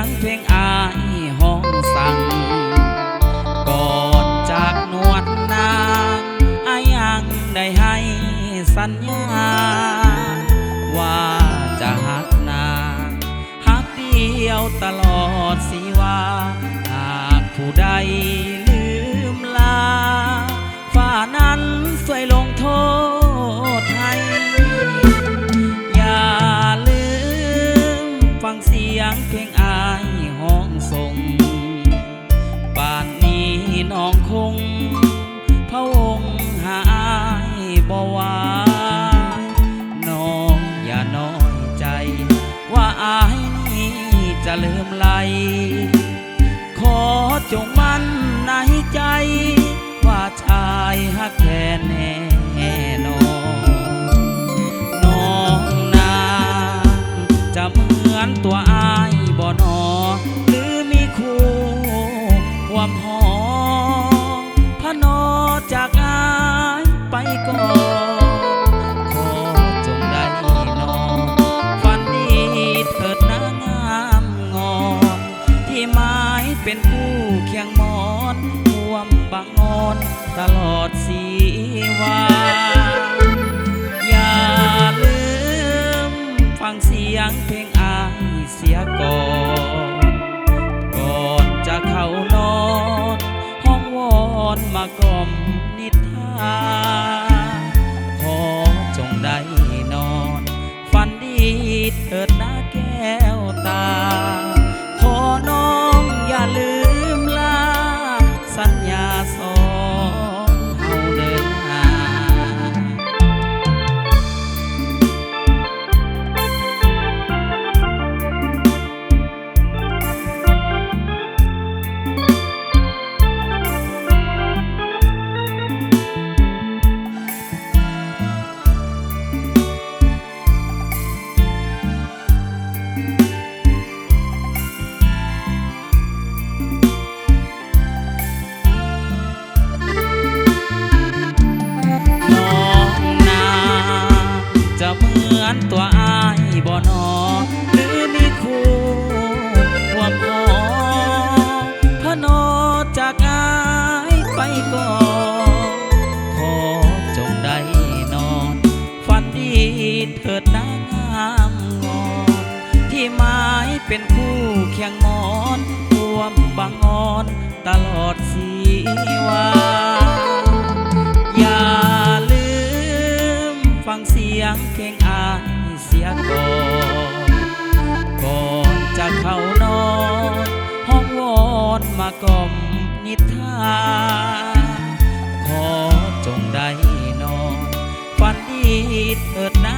งเพลงอายห้องสั่งก่อนจากนวดนางอายังได้ให้สัญญาว่าจะหักนางหักเดียวตลอดสิว่าหากผู้ใดลืมลาฝ่านั้นช่วยลงโทษให้อย่าลืมฟังเสียงเพลงอายห้องส่งป่านนี้น้องคงพะวงหาอายบ่ว่าน้องอย่าน้อยใจว่าอายนี้จะลืมไหลขอจงมั่นในใจว่าชายฮักแท้แน่นอนน้องนาจะเหมือนตัวอายบ่หนอหรือมีคู่ความหอพะนอจากอายไปก่อนขอจงได้นอนฝันดีเถิดนางงามงอนที่หมายเป็นคู่เคียงหมอนร่วมบังอ่อนตลอดสีวันอย่าลืมฟังเสียงเพลงอายเสียก่อนจะเข้านอนห้องวอนมากล่อมนิทานขอจงได้นอนฝันดีเถิดนะแก้วตาขอน้องอย่าลืมลาสัญญาสองเฮาเดินทาง ตัวอายบ่นอหรือมีคู่ความหอพะนอจากอายไปก่อนขอจงได้นอนฝันดีเถิดนางงามงอนที่หมายเป็นคู่เคียงหมอนร่วมบังอ่อนตลอดสีวันอย่าลืมฟังเสียงเพลงอายเสียก่อนจะเข้านอนห้องวอนมากล่อมนิทานขอจงได้นอนฝันดีเถิดนะ